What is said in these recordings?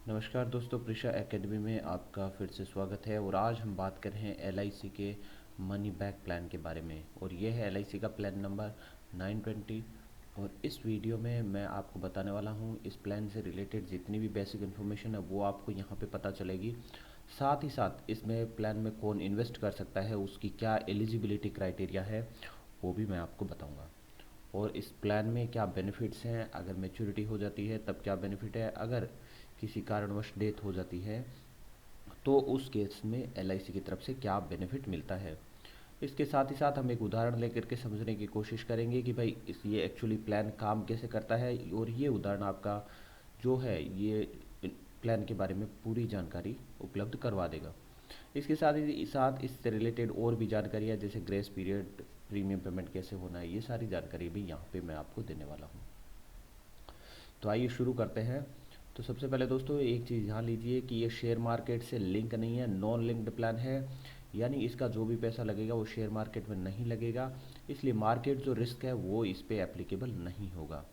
नमस्कार दोस्तों, प्रिशा एकेडमी में आपका फिर से स्वागत है। और आज हम बात कर रहे हैं एलआईसी के मनी बैक प्लान के बारे में। और यह है एलआईसी का प्लान नंबर 920। और इस वीडियो में मैं आपको बताने वाला हूं इस प्लान से रिलेटेड जितनी भी बेसिक इन्फॉर्मेशन है वो आपको यहां पे पता चलेगी। साथ ही साथ इसमें प्लान में कौन इन्वेस्ट कर सकता है, उसकी क्या एलिजिबिलिटी क्राइटेरिया है, वो भी मैं आपको बताऊँगा। और इस प्लान में क्या बेनिफिट्स हैं, अगर मैच्योरिटी हो जाती है तब क्या बेनिफिट है, अगर किसी कारणवश डेथ हो जाती है तो उस केस में एलआईसी की तरफ से क्या बेनिफिट मिलता है। इसके साथ ही साथ हम एक उदाहरण लेकर के समझने की कोशिश करेंगे कि भाई ये एक्चुअली प्लान काम कैसे करता है। और ये उदाहरण आपका जो है ये प्लान के बारे में पूरी जानकारी उपलब्ध करवा देगा। इसके साथ ही साथ इससे रिलेटेड और भी जानकारियाँ जैसे ग्रेस पीरियड, प्रीमियम पेमेंट कैसे होना है, ये सारी जानकारी भी यहाँ पे मैं आपको देने वाला हूँ। तो आइए शुरू करते हैं। तो सबसे पहले दोस्तों एक चीज़ ध्यान लीजिए कि ये शेयर मार्केट से लिंक नहीं है, नॉन लिंक्ड प्लान है। यानी इसका जो भी पैसा लगेगा वो शेयर मार्केट में नहीं लगेगा, इसलिए मार्केट जो रिस्क है वो इस पे एप्लीकेबल नहीं होगा।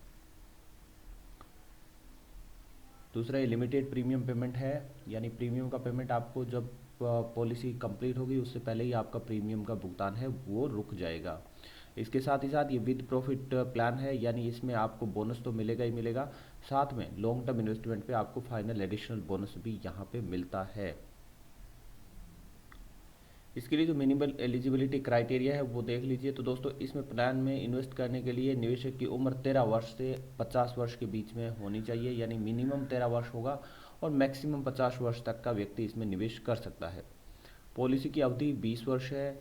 दूसरा ये लिमिटेड प्रीमियम पेमेंट है, यानी प्रीमियम का पेमेंट आपको जब पॉलिसी कंप्लीट होगी उससे पहले ही आपका प्रीमियम का भुगतान है वो रुक जाएगा। इसके साथ ही साथ ये विद प्रॉफिट प्लान है, यानी इसमें आपको बोनस तो मिलेगा ही मिलेगा, साथ में लॉन्ग टर्म इन्वेस्टमेंट पे आपको फाइनल एडिशनल बोनस भी यहाँ पे मिलता है। इसके लिए जो मिनिमल एलिजिबिलिटी क्राइटेरिया है वो देख लीजिए। तो दोस्तों इसमें प्लान में इन्वेस्ट करने के लिए निवेशक की उम्र 13 वर्ष से 50 वर्ष के बीच में होनी चाहिए, यानी मिनिमम 13 वर्ष होगा और मैक्सिमम 50 वर्ष तक का व्यक्ति इसमें निवेश कर सकता है। पॉलिसी की अवधि 20 वर्ष है,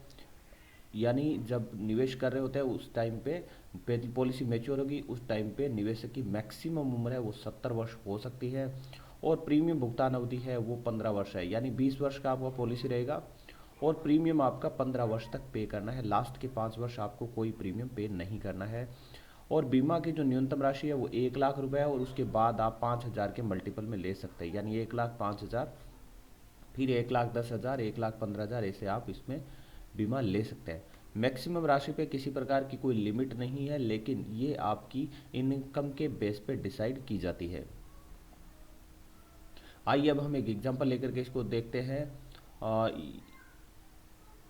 यानी जब निवेश कर रहे होते हैं उस टाइम पे पॉलिसी मैच्योर होगी उस टाइम पे निवेशक की मैक्सिमम उम्र है वो 70 वर्ष हो सकती है। और प्रीमियम भुगतान अवधि है वो 15 वर्ष है, यानी 20 वर्ष का आपका पॉलिसी रहेगा और प्रीमियम आपका 15 वर्ष तक पे करना है। लास्ट के 5 वर्ष आपको कोई प्रीमियम पे नहीं करना है। और बीमा की जो न्यूनतम राशि है वो 1 लाख रुपए है और उसके बाद आप 5,000 के मल्टीपल में ले सकते हैं, यानी 1,05,000, फिर 1,10,000, 1,15,000, ऐसे आप इसमें बीमा ले सकते हैं। मैक्सिमम राशि पे किसी प्रकार की कोई लिमिट नहीं है, लेकिन ये आपकी इनकम के बेस पे डिसाइड की जाती है। आइए अब हम एक एग्जांपल लेकर के इसको देखते हैं।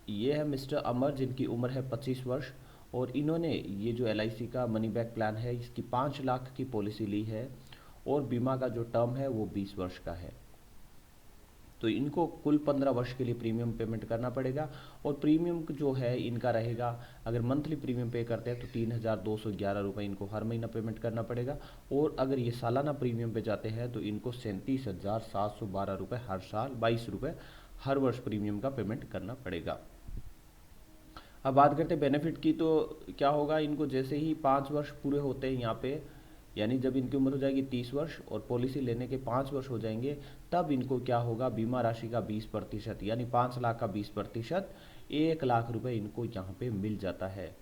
ये है मिस्टर अमर, जिनकी उम्र है 25 वर्ष और इन्होंने ये जो एलआईसी का मनी बैक प्लान है इसकी 5 लाख की पॉलिसी ली है और बीमा का जो टर्म है वो 20 वर्ष का है। तो इनको कुल 15 वर्ष के लिए प्रीमियम पेमेंट करना पड़ेगा। और प्रीमियम जो है इनका रहेगा, अगर मंथली प्रीमियम पे करते हैं तो 3,211 रुपये इनको हर महीना पेमेंट करना पड़ेगा। और अगर ये सालाना प्रीमियम पे जाते हैं तो इनको 37,712 रुपये हर साल, 22 रुपये हर वर्ष प्रीमियम का पेमेंट करना पड़ेगा। अब बात करते हैं बेनिफिट की। तो क्या होगा, इनको जैसे ही 5 वर्ष पूरे होते हैं यहाँ पे, यानी जब इनकी उम्र हो जाएगी 30 वर्ष और पॉलिसी लेने के 5 वर्ष हो जाएंगे, तब इनको क्या होगा, बीमा राशि का 20%, यानी 5 लाख का 20%, 1 लाख रुपए इनको यहाँ पे मिल जाता है।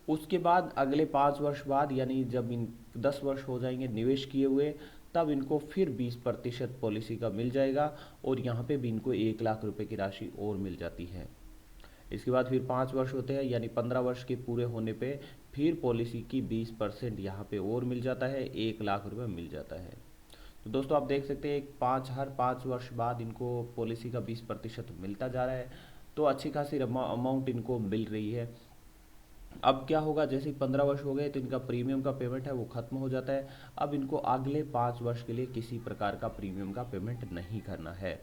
उसके बाद अगले 5 वर्ष बाद, यानी जब इन 10 वर्ष हो जाएंगे निवेश किए हुए, तब इनको फिर 20% पॉलिसी का मिल जाएगा और यहाँ पे भी इनको 1 लाख रुपए की राशि और मिल जाती है। इसके बाद फिर 5 वर्ष होते हैं, यानी 15 वर्ष के पूरे होने पे फिर पॉलिसी की 20% यहाँ पे और मिल जाता है, 1 लाख रुपए मिल जाता है। तो दोस्तों आप देख सकते हैं हर 5 वर्ष बाद इनको पॉलिसी का 20% मिलता जा रहा है, तो अच्छी खासी अमाउंट इनको मिल रही है। अब क्या होगा, जैसे ही 15 वर्ष हो गए तो इनका प्रीमियम का पेमेंट है वो खत्म हो जाता है। अब इनको अगले 5 वर्ष के लिए किसी प्रकार का प्रीमियम का पेमेंट नहीं करना है।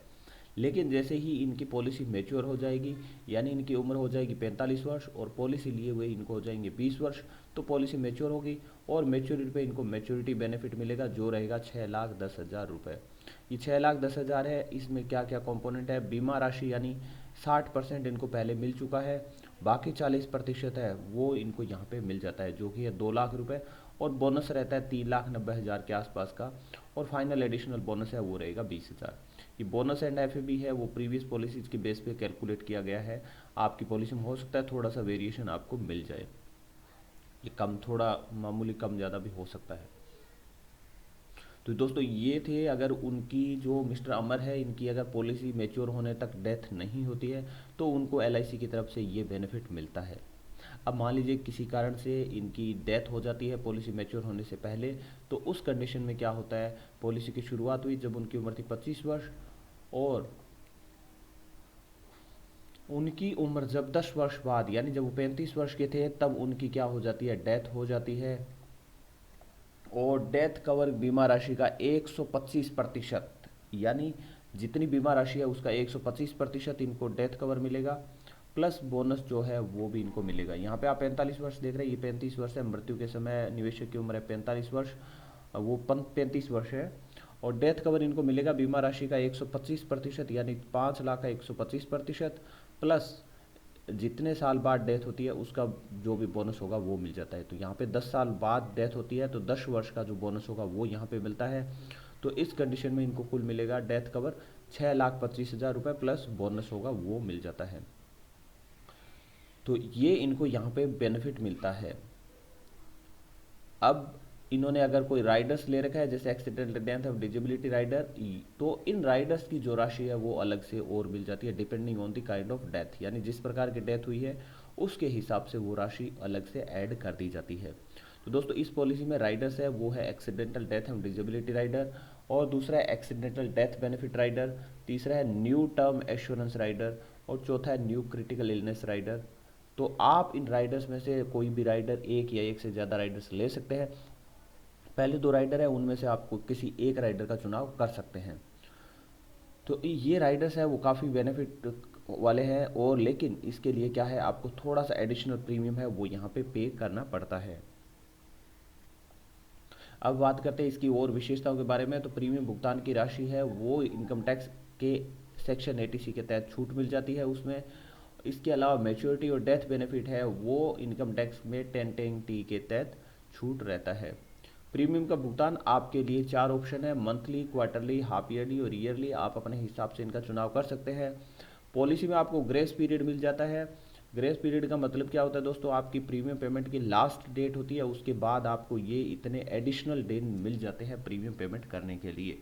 लेकिन जैसे ही इनकी पॉलिसी मैच्योर हो जाएगी, यानी इनकी उम्र हो जाएगी 45 वर्ष और पॉलिसी लिए हुए इनको हो जाएंगे 20 वर्ष, तो पॉलिसी मैच्योर होगी और मैच्योरिटी पे इनको मैच्योरिटी बेनिफिट मिलेगा जो रहेगा 6,10,000 रुपये। ये 6,10,000 है, इसमें क्या क्या कंपोनेंट है, बीमा राशि यानी 60% इनको पहले मिल चुका है, बाकी 40% है वो इनको यहाँ पे मिल जाता है जो कि है 2 लाख रुपए। और बोनस रहता है 3,90,000 के आसपास का, और फाइनल एडिशनल बोनस है वो रहेगा 20,000। ये बोनस एंड एफएबी है वो प्रीवियस पॉलिसीज के बेस पे कैलकुलेट किया गया है। आपकी पॉलिसी में हो सकता है थोड़ा सा वेरिएशन आपको मिल जाए, ये कम, थोड़ा मामूली कम ज़्यादा भी हो सकता है। तो दोस्तों ये थे, अगर उनकी जो मिस्टर अमर है इनकी अगर पॉलिसी मैच्योर होने तक डेथ नहीं होती है तो उनको एलआईसी की तरफ से ये बेनिफिट मिलता है। अब मान लीजिए किसी कारण से इनकी डेथ हो जाती है पॉलिसी मैच्योर होने से पहले, तो उस कंडीशन में क्या होता है, पॉलिसी की शुरुआत हुई जब उनकी उम्र थी 25 वर्ष, और उनकी उम्र जब 10 वर्ष बाद यानी जब वो 35 वर्ष के थे तब उनकी क्या हो जाती है, डेथ हो जाती है। और डेथ कवर बीमा राशि का 125%, यानी जितनी बीमा राशि है उसका 125% इनको डेथ कवर मिलेगा, प्लस बोनस जो है वो भी इनको मिलेगा। यहाँ पे आप 45 वर्ष देख रहे हैं, ये 35 वर्ष है, मृत्यु के समय निवेशक की उम्र है 45 वर्ष, वो 35 वर्ष है। और डेथ कवर इनको मिलेगा बीमा राशि का 125%, यानी 5 लाख का 125%, प्लस जितने साल बाद डेथ होती है उसका जो भी बोनस होगा वो मिल जाता है। तो यहाँ पे 10 साल बाद डेथ होती है तो 10 वर्ष का जो बोनस होगा वो यहाँ पे मिलता है। तो इस कंडीशन में इनको कुल मिलेगा डेथ कवर 6,25,000 रुपये, प्लस बोनस होगा वो मिल जाता है। तो ये इनको यहाँ पे बेनिफिट मिलता है। अब इन्होंने अगर कोई राइडर्स ले रखा है जैसे एक्सीडेंटल डेथ और डिजेबिलिटी राइडर, तो इन राइडर्स की जो राशि है वो अलग से और मिल जाती है depending on the kind of death, यानी जिस प्रकार की डेथ हुई है उसके हिसाब से वो राशि अलग से ऐड कर दी जाती है। तो दोस्तों इस पॉलिसी में राइडर्स है वो है accidental death and disability rider, और दूसरा है एक्सीडेंटल डेथ बेनिफिट राइडर, तीसरा है न्यू टर्म एश्योरेंस राइडर, और चौथा है न्यू क्रिटिकल इलनेस राइडर। तो आप इन राइडर्स में से कोई भी राइडर, एक या एक से ज़्यादा राइडर्स ले सकते हैं। पहले 2 राइडर है उनमें से आपको किसी एक राइडर का चुनाव कर सकते हैं। तो ये राइडर्स है वो काफ़ी बेनिफिट वाले हैं, और लेकिन इसके लिए क्या है, आपको थोड़ा सा एडिशनल प्रीमियम है वो यहाँ पे करना पड़ता है। अब बात करते हैं इसकी और विशेषताओं के बारे में। तो प्रीमियम भुगतान की राशि है वो इनकम टैक्स के सेक्शन 80C के तहत छूट मिल जाती है उसमें। इसके अलावा मैच्योरिटी और डेथ बेनिफिट है वो इनकम टैक्स में 1010T के तहत छूट रहता है। प्रीमियम का भुगतान आपके लिए 4 ऑप्शन है, मंथली, क्वार्टरली, हाफ ईयरली और ईयरली। आप अपने हिसाब से इनका चुनाव कर सकते हैं। पॉलिसी में आपको ग्रेस पीरियड मिल जाता है। ग्रेस पीरियड का मतलब क्या होता है दोस्तों, आपकी प्रीमियम पेमेंट की लास्ट डेट होती है, उसके बाद आपको ये इतने एडिशनल दिन मिल जाते हैं प्रीमियम पेमेंट करने के लिए।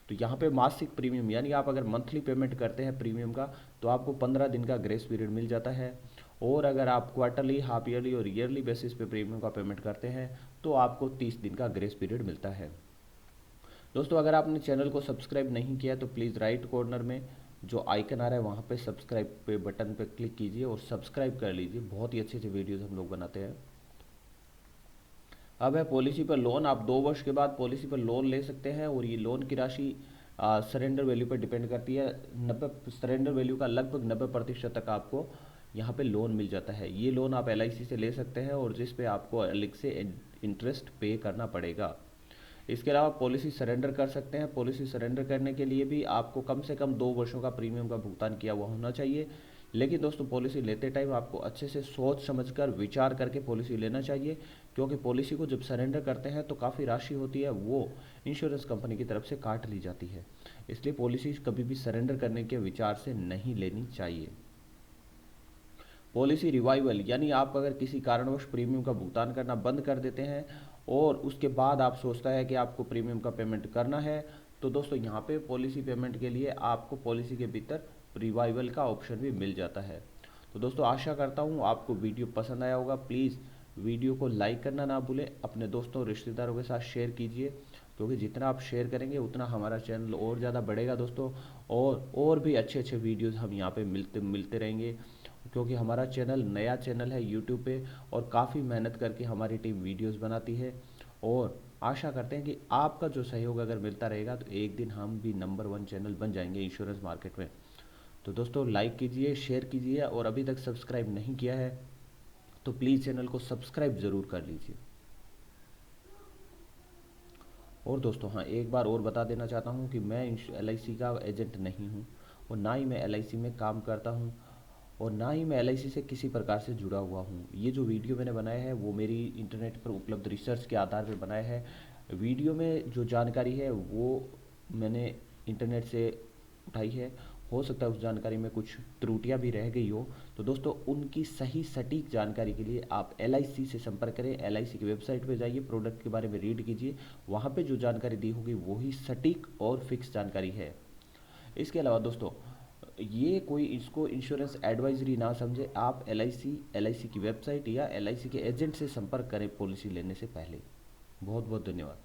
तो यहाँ पे मासिक प्रीमियम, यानी आप अगर मंथली पेमेंट करते हैं प्रीमियम का तो आपको 15 दिन का ग्रेस पीरियड मिल जाता है, और अगर आप क्वार्टरली, हाफ ईयरली और ईयरली बेसिस पे प्रीमियम का पेमेंट करते हैं तो आपको 30 दिन का ग्रेस पीरियड मिलता है। दोस्तों अगर आपने चैनल को सब्सक्राइब नहीं किया तो प्लीज़ राइट कॉर्नर में जो आइकन आ रहा है वहाँ पे सब्सक्राइब पे बटन पे क्लिक कीजिए और सब्सक्राइब कर लीजिए। बहुत ही अच्छे अच्छे वीडियोस हम लोग बनाते हैं। अब है पॉलिसी पर लोन। आप 2 वर्ष के बाद पॉलिसी पर लोन ले सकते हैं, और ये लोन की राशि सरेंडर वैल्यू पर डिपेंड करती है। 90 सरेंडर वैल्यू का लगभग 90% तक आपको यहाँ पे लोन मिल जाता है। ये लोन आप LIC से ले सकते हैं, और जिस पे आपको अलग से इंटरेस्ट पे करना पड़ेगा। इसके अलावा पॉलिसी सरेंडर कर सकते हैं। पॉलिसी सरेंडर करने के लिए भी आपको कम से कम 2 वर्षों का प्रीमियम का भुगतान किया हुआ होना चाहिए। लेकिन दोस्तों पॉलिसी लेते टाइम आपको अच्छे से सोच समझकर विचार करके पॉलिसी लेना चाहिए, क्योंकि पॉलिसी को जब सरेंडर करते हैं तो काफ़ी राशि होती है वो इंश्योरेंस कंपनी की तरफ से काट ली जाती है। इसलिए पॉलिसी कभी भी सरेंडर करने के विचार से नहीं लेनी चाहिए। पॉलिसी रिवाइवल, यानी आप अगर किसी कारणवश प्रीमियम का भुगतान करना बंद कर देते हैं और उसके बाद आप सोचता है कि आपको प्रीमियम का पेमेंट करना है, तो दोस्तों यहाँ पे पॉलिसी पेमेंट के लिए आपको पॉलिसी के भीतर रिवाइवल का ऑप्शन भी मिल जाता है। तो दोस्तों आशा करता हूँ आपको वीडियो पसंद आया होगा। प्लीज़ वीडियो को लाइक करना ना भूलें, अपने दोस्तों और रिश्तेदारों के साथ शेयर कीजिए, क्योंकि जितना आप शेयर करेंगे उतना हमारा चैनल और ज़्यादा बढ़ेगा दोस्तों, और भी अच्छे अच्छे वीडियोज़ हम यहाँ पे मिलते रहेंगे, क्योंकि हमारा चैनल नया चैनल है यूट्यूब पे, और काफ़ी मेहनत करके हमारी टीम वीडियोस बनाती है। और आशा करते हैं कि आपका जो सहयोग अगर मिलता रहेगा तो एक दिन हम भी नंबर 1 चैनल बन जाएंगे इंश्योरेंस मार्केट में। तो दोस्तों लाइक कीजिए, शेयर कीजिए, और अभी तक सब्सक्राइब नहीं किया है तो प्लीज़ चैनल को सब्सक्राइब ज़रूर कर लीजिए। और दोस्तों हाँ, एक बार और बता देना चाहता हूँ कि मैं LIC का एजेंट नहीं हूँ, और ना ही मैं LIC में काम करता हूँ, और ना ही मैं LIC से किसी प्रकार से जुड़ा हुआ हूँ। ये जो वीडियो मैंने बनाया है वो मेरी इंटरनेट पर उपलब्ध रिसर्च के आधार पर बनाया है। वीडियो में जो जानकारी है वो मैंने इंटरनेट से उठाई है। हो सकता है उस जानकारी में कुछ त्रुटियां भी रह गई हो। तो दोस्तों उनकी सही सटीक जानकारी के लिए आप LIC से संपर्क करें। LIC की वेबसाइट पर जाइए, प्रोडक्ट के बारे में रीड कीजिए, वहाँ पे जो जानकारी दी होगी वही सटीक और फिक्स जानकारी है। इसके अलावा दोस्तों ये कोई इसको इंश्योरेंस एडवाइजरी ना समझे, आप एल आई सी की वेबसाइट या एल आई सी के एजेंट से संपर्क करें पॉलिसी लेने से पहले। बहुत बहुत धन्यवाद।